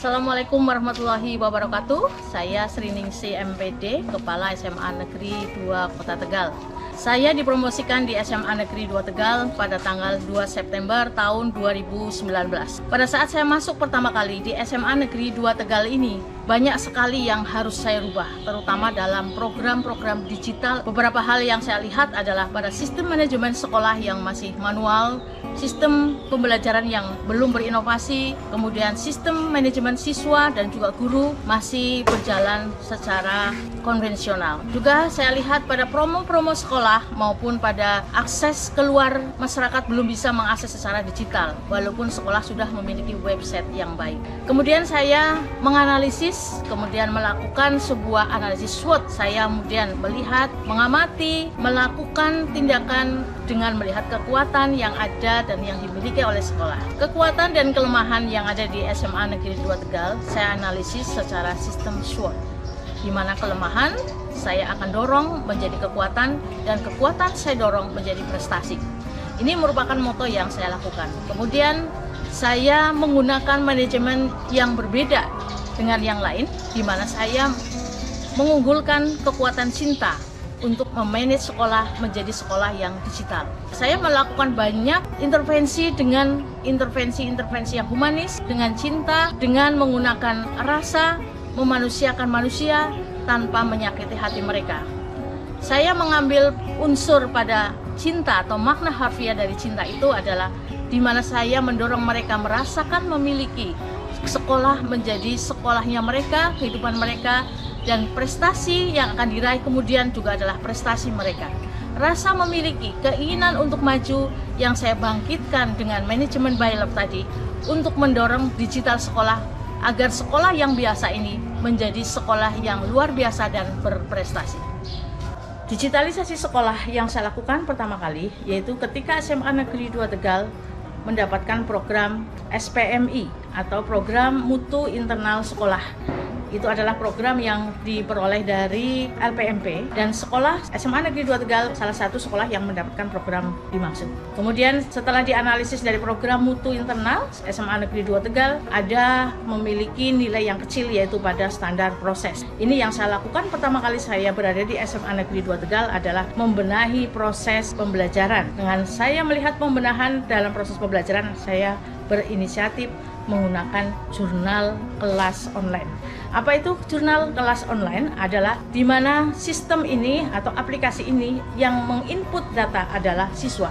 Assalamualaikum warahmatullahi wabarakatuh. Saya Sriningsih MPD, Kepala SMA Negeri 2 Kota Tegal. Saya dipromosikan di SMA Negeri 2 Tegal pada tanggal 2 September tahun 2019. Pada saat saya masuk pertama kali di SMA Negeri 2 Tegal ini, banyak sekali yang harus saya rubah, terutama dalam program-program digital. Beberapa hal yang saya lihat adalah pada sistem manajemen sekolah yang masih manual, sistem pembelajaran yang belum berinovasi, kemudian sistem manajemen siswa dan juga guru masih berjalan secara konvensional. Juga saya lihat pada promo-promo sekolah maupun pada akses keluar masyarakat belum bisa mengakses secara digital, walaupun sekolah sudah memiliki website yang baik. Kemudian saya menganalisis, kemudian melakukan sebuah analisis SWOT. Saya kemudian melihat, mengamati, melakukan tindakan dengan melihat kekuatan yang ada dan yang dimiliki oleh sekolah. Kekuatan dan kelemahan yang ada di SMA Negeri 2 Tegal, saya analisis secara sistem SWOT. Di mana kelemahan saya akan dorong menjadi kekuatan dan kekuatan saya dorong menjadi prestasi. Ini merupakan moto yang saya lakukan. Kemudian saya menggunakan manajemen yang berbeda dengan yang lain, di mana saya mengunggulkan kekuatan cinta untuk memanage sekolah menjadi sekolah yang digital. Saya melakukan banyak intervensi dengan intervensi yang humanis, dengan cinta, dengan menggunakan rasa, memanusiakan manusia tanpa menyakiti hati mereka. Saya mengambil unsur pada cinta atau makna harfiah dari cinta itu adalah di mana saya mendorong mereka merasakan memiliki sekolah menjadi sekolahnya mereka, kehidupan mereka, dan prestasi yang akan diraih kemudian juga adalah prestasi mereka. Rasa memiliki keinginan untuk maju yang saya bangkitkan dengan manajemen by love tadi untuk mendorong digital sekolah agar sekolah yang biasa ini menjadi sekolah yang luar biasa dan berprestasi. Digitalisasi sekolah yang saya lakukan pertama kali yaitu ketika SMA Negeri 2 Tegal mendapatkan program SPMI atau program mutu internal sekolah. Itu adalah program yang diperoleh dari LPMP dan sekolah SMA Negeri 2 Tegal salah satu sekolah yang mendapatkan program dimaksud. Kemudian setelah dianalisis dari program mutu internal, SMA Negeri 2 Tegal ada memiliki nilai yang kecil yaitu pada standar proses. Ini yang saya lakukan pertama kali saya berada di SMA Negeri 2 Tegal adalah membenahi proses pembelajaran. Dengan saya melihat pembenahan dalam proses pembelajaran, saya berinisiatif menggunakan jurnal kelas online. Apa itu jurnal kelas online? Adalah di mana sistem ini atau aplikasi ini yang menginput data adalah siswa.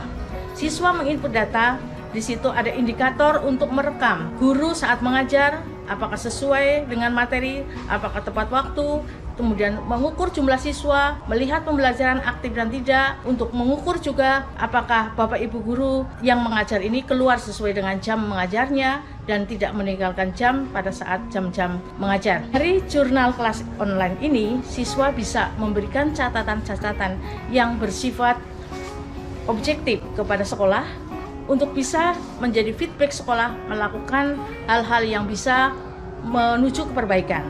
Siswa menginput data, di situ ada indikator untuk merekam guru saat mengajar, apakah sesuai dengan materi, apakah tepat waktu, kemudian mengukur jumlah siswa, melihat pembelajaran aktif dan tidak, untuk mengukur juga apakah Bapak Ibu guru yang mengajar ini keluar sesuai dengan jam mengajarnya dan tidak meninggalkan jam pada saat jam-jam mengajar. Dari jurnal kelas online ini, siswa bisa memberikan catatan-catatan yang bersifat objektif kepada sekolah untuk bisa menjadi feedback sekolah melakukan hal-hal yang bisa menuju ke perbaikan.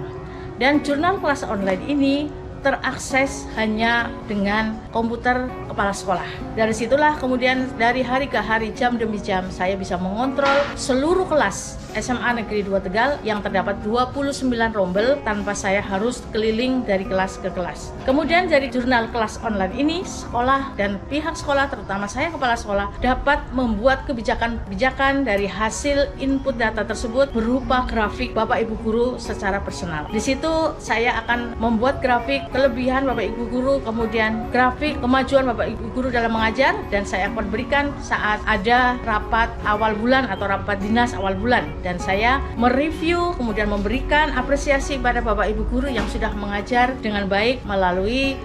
Dan jurnal kelas online ini terakses hanya dengan komputer kepala sekolah. Dari situlah kemudian dari hari ke hari, jam demi jam, saya bisa mengontrol seluruh kelas SMA Negeri 2 Tegal yang terdapat 29 rombel tanpa saya harus keliling dari kelas ke kelas. Kemudian dari jurnal kelas online ini, sekolah dan pihak sekolah, terutama saya kepala sekolah, dapat membuat kebijakan-kebijakan dari hasil input data tersebut berupa grafik Bapak Ibu guru secara personal. Di situ saya akan membuat grafik kelebihan Bapak Ibu guru, kemudian grafik kemajuan Bapak Ibu guru dalam mengajar, dan saya akan berikan saat ada rapat awal bulan atau rapat dinas awal bulan. Dan saya mereview, kemudian memberikan apresiasi pada Bapak Ibu guru yang sudah mengajar dengan baik melalui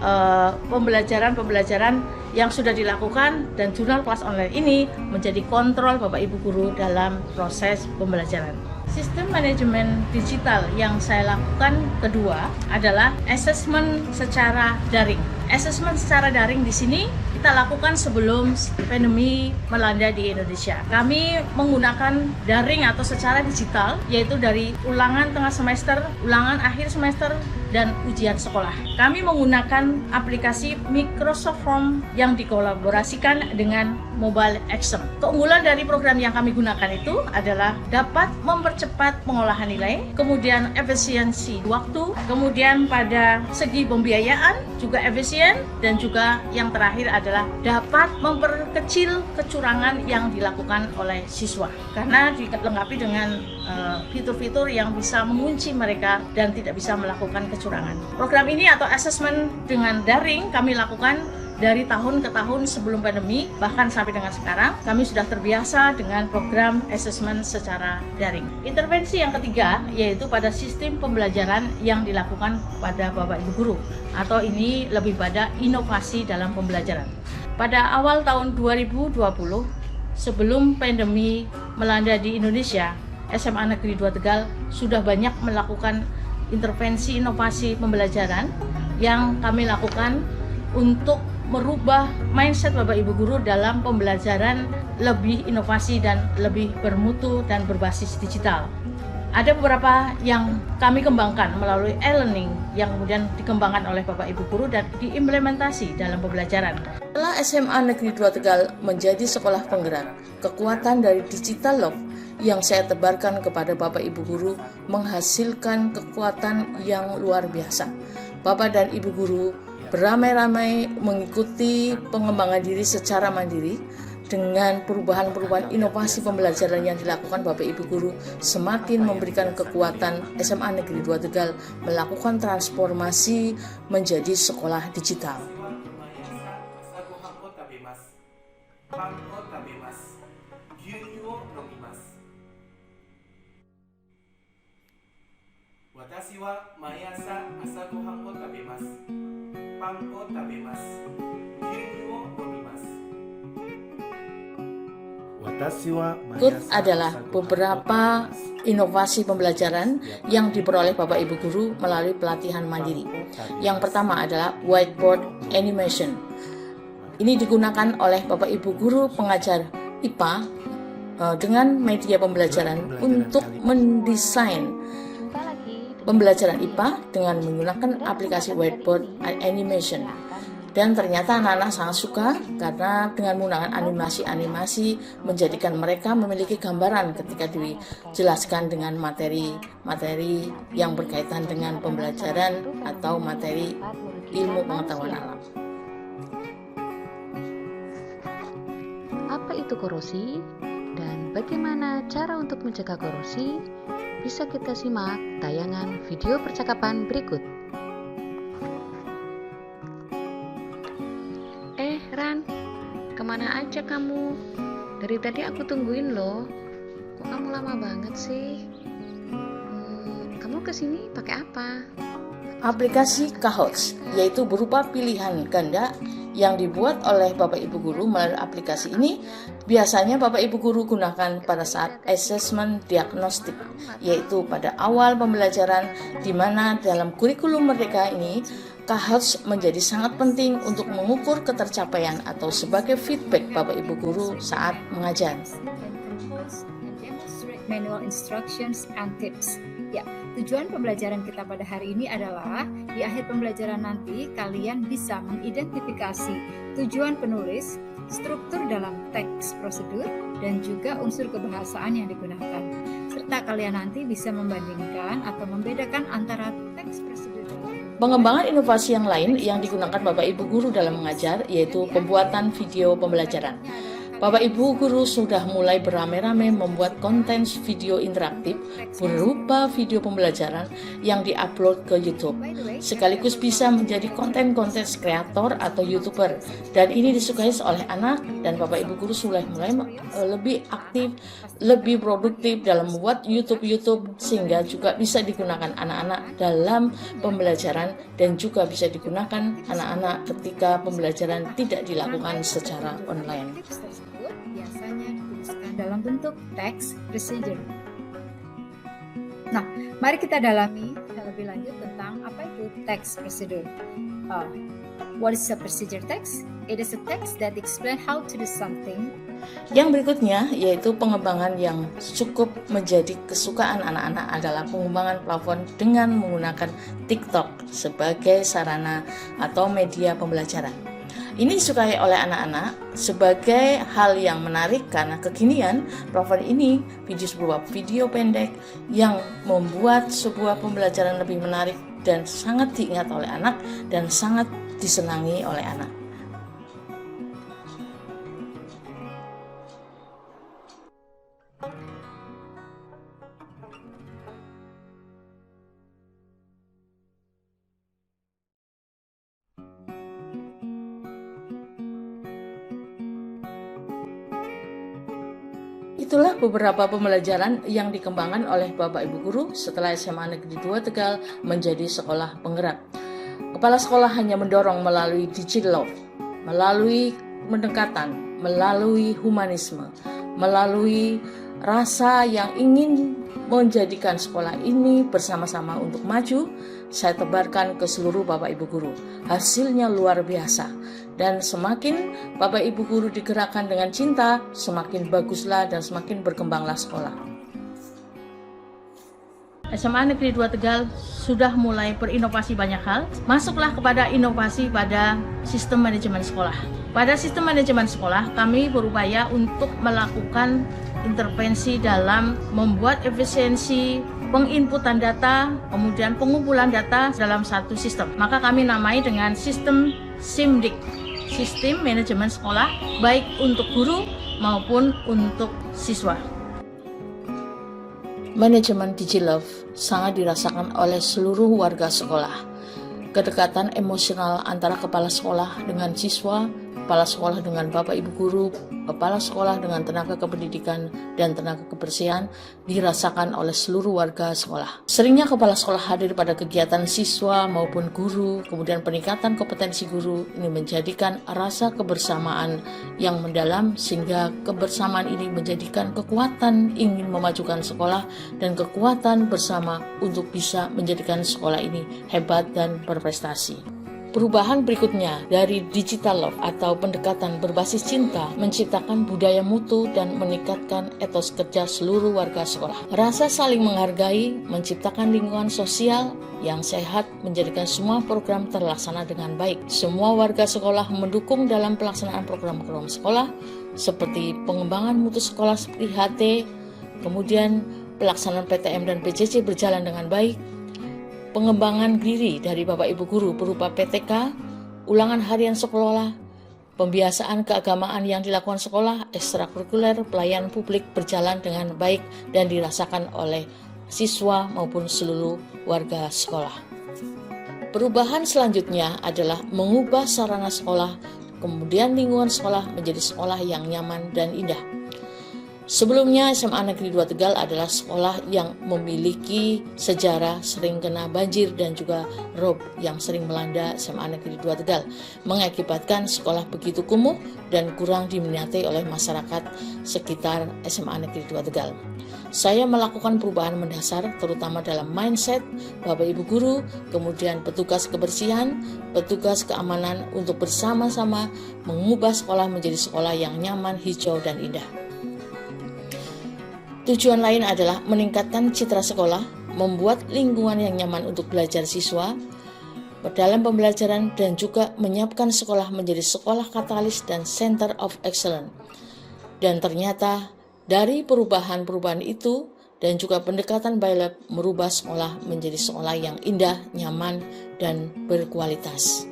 pembelajaran yang sudah dilakukan, dan jurnal kelas online ini menjadi kontrol Bapak Ibu guru dalam proses pembelajaran. Sistem manajemen digital yang saya lakukan kedua adalah asesmen secara daring. Asesmen secara daring di sini kita lakukan sebelum pandemi melanda di Indonesia. Kami menggunakan daring atau secara digital, yaitu dari ulangan tengah semester, ulangan akhir semester, dan ujian sekolah. Kami menggunakan aplikasi Microsoft Form yang dikolaborasikan dengan Mobile Exam. Keunggulan dari program yang kami gunakan itu adalah dapat mempercepat pengolahan nilai, kemudian efisiensi waktu, kemudian pada segi pembiayaan juga efisien, dan juga yang terakhir adalah dapat memperkecil kecurangan yang dilakukan oleh siswa karena dilengkapi dengan fitur-fitur yang bisa mengunci mereka dan tidak bisa melakukan kecurangan. Program ini atau assessment dengan daring kami lakukan dari tahun ke tahun sebelum pandemi, bahkan sampai dengan sekarang kami sudah terbiasa dengan program assessment secara daring. Intervensi yang ketiga yaitu pada sistem pembelajaran yang dilakukan pada Bapak Ibu Guru, atau ini lebih pada inovasi dalam pembelajaran. Pada awal tahun 2020, sebelum pandemi melanda di Indonesia, SMA Negeri 2 Tegal sudah banyak melakukan intervensi inovasi pembelajaran yang kami lakukan untuk merubah mindset Bapak Ibu Guru dalam pembelajaran lebih inovasi dan lebih bermutu dan berbasis digital. Ada beberapa yang kami kembangkan melalui e-learning yang kemudian dikembangkan oleh Bapak Ibu Guru dan diimplementasi dalam pembelajaran. Setelah SMA Negeri 2 Tegal menjadi sekolah penggerak, kekuatan dari digital love yang saya tebarkan kepada Bapak Ibu Guru menghasilkan kekuatan yang luar biasa. Bapak dan Ibu Guru beramai-ramai mengikuti pengembangan diri secara mandiri. Dengan perubahan-perubahan inovasi pembelajaran yang dilakukan Bapak Ibu Guru semakin memberikan kekuatan SMA Negeri 2 Tegal melakukan transformasi menjadi sekolah digital. Watashi wa maiasa asagohan o tabemasu. Pan o tabemasu. Gyunyu o nomimasu. Berikut adalah beberapa inovasi pembelajaran yang diperoleh Bapak Ibu Guru melalui pelatihan mandiri. Yang pertama adalah whiteboard animation. Ini digunakan oleh Bapak Ibu Guru pengajar IPA dengan media pembelajaran untuk mendesain pembelajaran IPA dengan menggunakan aplikasi whiteboard animation. Dan ternyata anak-anak sangat suka karena dengan menggunakan animasi-animasi menjadikan mereka memiliki gambaran ketika dijelaskan dengan materi-materi yang berkaitan dengan pembelajaran atau materi ilmu pengetahuan alam. Apa itu korosi dan bagaimana cara untuk mencegah korosi? Bisa kita simak tayangan video percakapan berikut. Ran, kemana aja kamu? Dari tadi aku tungguin loh. Kok kamu lama banget sih? Kamu kesini pakai apa? Aplikasi Kahoot, yaitu berupa pilihan ganda yang dibuat oleh Bapak Ibu Guru melalui aplikasi ini. Biasanya Bapak Ibu Guru gunakan pada saat assessment diagnostik, yaitu pada awal pembelajaran, di mana dalam kurikulum mereka ini Kahoot menjadi sangat penting untuk mengukur ketercapaian atau sebagai feedback Bapak Ibu Guru saat mengajar. Manual instructions and tips. Ya, tujuan pembelajaran kita pada hari ini adalah di akhir pembelajaran nanti kalian bisa mengidentifikasi tujuan penulis, struktur dalam teks prosedur, dan juga unsur kebahasaan yang digunakan. Serta kalian nanti bisa membandingkan atau membedakan antara teks prosedur. Pengembangan inovasi yang lain yang digunakan Bapak Ibu Guru dalam mengajar yaitu pembuatan video pembelajaran. Bapak Ibu Guru sudah mulai beramai-ramai membuat konten video interaktif berupa video pembelajaran yang diupload ke YouTube. Sekaligus bisa menjadi konten-konten kreator atau YouTuber. Dan ini disukai oleh anak, dan Bapak Ibu Guru sudah mulai lebih aktif, lebih produktif dalam membuat YouTube sehingga juga bisa digunakan anak-anak dalam pembelajaran dan juga bisa digunakan anak-anak ketika pembelajaran tidak dilakukan secara online. Biasanya dituliskan dalam bentuk text procedure. Nah, mari kita dalami lebih lanjut tentang apa itu text procedure. What is a procedure text? It is a text that explains how to do something. Yang berikutnya yaitu pengembangan yang cukup menjadi kesukaan anak-anak adalah pengembangan plafon dengan menggunakan TikTok sebagai sarana atau media pembelajaran. Ini disukai oleh anak-anak sebagai hal yang menarik karena kekinian plafon ini sebuah video pendek yang membuat sebuah pembelajaran lebih menarik dan sangat diingat oleh anak dan sangat disenangi oleh anak. Itulah beberapa pembelajaran yang dikembangkan oleh Bapak Ibu Guru setelah SMA Negeri 2 Tegal menjadi sekolah penggerak. Kepala sekolah hanya mendorong melalui digital love, melalui pendekatan, melalui humanisme, melalui rasa yang ingin menjadikan sekolah ini bersama-sama untuk maju. Saya tebarkan ke seluruh Bapak Ibu Guru. Hasilnya luar biasa. Dan semakin Bapak Ibu Guru digerakkan dengan cinta, semakin baguslah dan semakin berkembanglah sekolah. SMA Negeri 2 Tegal sudah mulai berinovasi banyak hal. Masuklah kepada inovasi pada sistem manajemen sekolah. Pada sistem manajemen sekolah, kami berupaya untuk melakukan intervensi dalam membuat efisiensi penginputan data, kemudian pengumpulan data dalam satu sistem. Maka kami namai dengan sistem SIMDIK, Sistem Manajemen Sekolah, baik untuk guru maupun untuk siswa. Manajemen DigiLove sangat dirasakan oleh seluruh warga sekolah. Kedekatan emosional antara kepala sekolah dengan siswa, kepala sekolah dengan Bapak Ibu Guru, kepala sekolah dengan tenaga kependidikan dan tenaga kebersihan dirasakan oleh seluruh warga sekolah. Seringnya kepala sekolah hadir pada kegiatan siswa maupun guru, kemudian peningkatan kompetensi guru ini menjadikan rasa kebersamaan yang mendalam sehingga kebersamaan ini menjadikan kekuatan ingin memajukan sekolah dan kekuatan bersama untuk bisa menjadikan sekolah ini hebat dan berprestasi. Perubahan berikutnya dari digital love atau pendekatan berbasis cinta menciptakan budaya mutu dan meningkatkan etos kerja seluruh warga sekolah. Rasa saling menghargai menciptakan lingkungan sosial yang sehat menjadikan semua program terlaksana dengan baik. Semua warga sekolah mendukung dalam pelaksanaan program-program sekolah seperti pengembangan mutu sekolah seperti HT, kemudian pelaksanaan PTM dan PJJ berjalan dengan baik. Pengembangan diri dari Bapak Ibu Guru berupa PTK, ulangan harian sekolah, pembiasaan keagamaan yang dilakukan sekolah, ekstrakurikuler, pelayanan publik berjalan dengan baik dan dirasakan oleh siswa maupun seluruh warga sekolah. Perubahan selanjutnya adalah mengubah sarana sekolah, kemudian lingkungan sekolah menjadi sekolah yang nyaman dan indah. Sebelumnya SMA Negeri 2 Tegal adalah sekolah yang memiliki sejarah sering kena banjir dan juga rob yang sering melanda SMA Negeri 2 Tegal, mengakibatkan sekolah begitu kumuh dan kurang diminati oleh masyarakat sekitar SMA Negeri 2 Tegal. Saya melakukan perubahan mendasar terutama dalam mindset Bapak Ibu Guru, kemudian petugas kebersihan, petugas keamanan untuk bersama-sama mengubah sekolah menjadi sekolah yang nyaman, hijau, dan indah. Tujuan lain adalah meningkatkan citra sekolah, membuat lingkungan yang nyaman untuk belajar siswa dalam pembelajaran dan juga menyiapkan sekolah menjadi sekolah katalis dan center of excellence. Dan ternyata dari perubahan-perubahan itu dan juga pendekatan BiLab merubah sekolah menjadi sekolah yang indah, nyaman, dan berkualitas.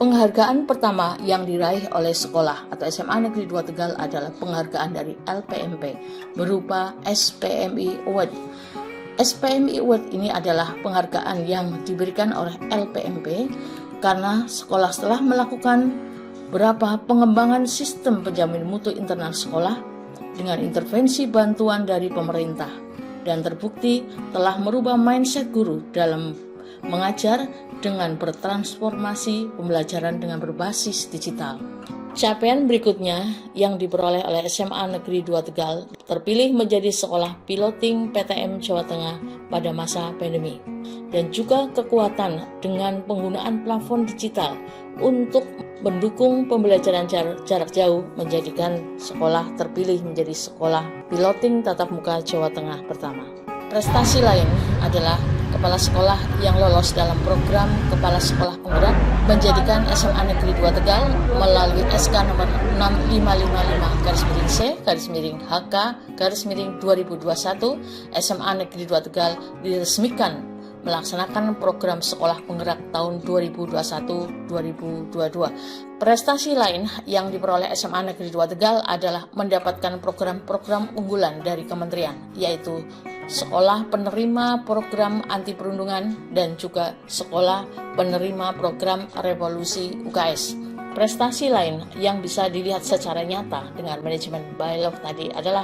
Penghargaan pertama yang diraih oleh sekolah atau SMA Negeri 2 Tegal adalah penghargaan dari LPMP berupa SPMI Award. SPMI Award ini adalah penghargaan yang diberikan oleh LPMP karena sekolah setelah melakukan beberapa pengembangan sistem penjamin mutu internal sekolah dengan intervensi bantuan dari pemerintah dan terbukti telah merubah mindset guru dalam mengajar dengan bertransformasi pembelajaran dengan berbasis digital. Capaian berikutnya yang diperoleh oleh SMA Negeri 2 Tegal terpilih menjadi sekolah piloting PTM Jawa Tengah pada masa pandemi, dan juga kekuatan dengan penggunaan plafon digital untuk mendukung pembelajaran jarak jauh menjadikan sekolah terpilih menjadi sekolah piloting tatap muka Jawa Tengah pertama. Prestasi lain adalah kepala sekolah yang lolos dalam program Kepala Sekolah Penggerak menjadikan SMA Negeri 2 Tegal melalui SK nomor 6555-C/HK/2021 SMA Negeri 2 Tegal diresmikan melaksanakan program sekolah penggerak tahun 2021-2022. Prestasi lain yang diperoleh SMA Negeri 2 Tegal adalah mendapatkan program-program unggulan dari kementerian, yaitu sekolah penerima program anti perundungan dan juga sekolah penerima program revolusi UKS. Prestasi lain yang bisa dilihat secara nyata dengan manajemen by Love tadi adalah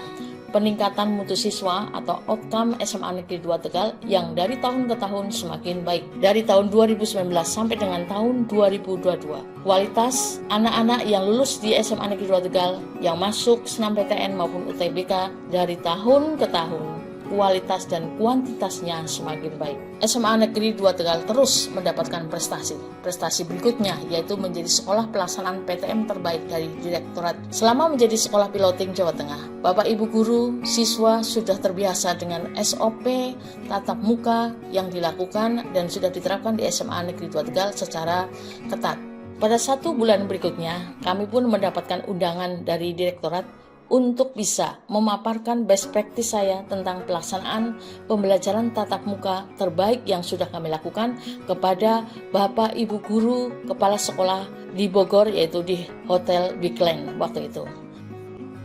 peningkatan mutu siswa atau outcome SMA Negeri 2 Tegal yang dari tahun ke tahun semakin baik. Dari tahun 2019 sampai dengan tahun 2022, kualitas anak-anak yang lulus di SMA Negeri 2 Tegal yang masuk SNMPTN maupun UTBK dari tahun ke tahun, kualitas dan kuantitasnya semakin baik. SMA Negeri 2 Tegal terus mendapatkan prestasi. Prestasi berikutnya yaitu menjadi sekolah pelaksanaan PTM terbaik dari Direktorat. Selama menjadi sekolah piloting Jawa Tengah, Bapak Ibu guru, siswa sudah terbiasa dengan SOP tatap muka yang dilakukan dan sudah diterapkan di SMA Negeri 2 Tegal secara ketat. Pada 1 bulan berikutnya, kami pun mendapatkan undangan dari Direktorat untuk bisa memaparkan best practice saya tentang pelaksanaan pembelajaran tatap muka terbaik yang sudah kami lakukan kepada Bapak Ibu guru kepala sekolah di Bogor, yaitu di Hotel Bigland waktu itu.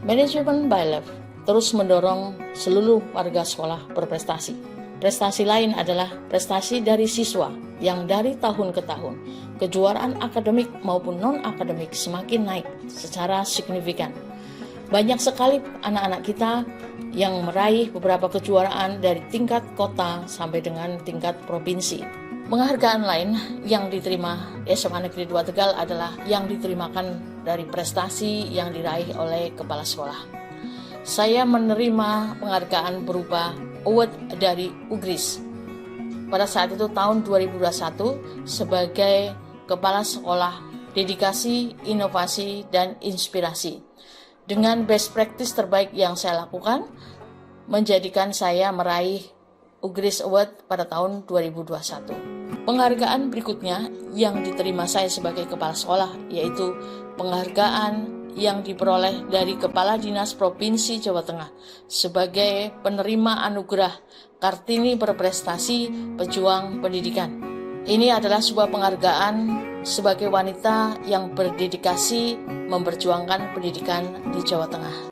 Manajemen by Love terus mendorong seluruh warga sekolah berprestasi. Prestasi lain adalah prestasi dari siswa yang dari tahun ke tahun kejuaraan akademik maupun non-akademik semakin naik secara signifikan. Banyak sekali anak-anak kita yang meraih beberapa kejuaraan dari tingkat kota sampai dengan tingkat provinsi. Penghargaan lain yang diterima SMA Negeri 2 Tegal adalah yang diterimakan dari prestasi yang diraih oleh kepala sekolah. Saya menerima penghargaan berupa award dari UGRIS. Pada saat itu tahun 2021 sebagai kepala sekolah dedikasi, inovasi, dan inspirasi. Dengan best practice terbaik yang saya lakukan, menjadikan saya meraih UGRIS Award pada tahun 2021. Penghargaan berikutnya yang diterima saya sebagai kepala sekolah yaitu penghargaan yang diperoleh dari Kepala Dinas Provinsi Jawa Tengah sebagai penerima anugerah Kartini Berprestasi Pejuang Pendidikan. Ini adalah sebuah penghargaan sebagai wanita yang berdedikasi memperjuangkan pendidikan di Jawa Tengah.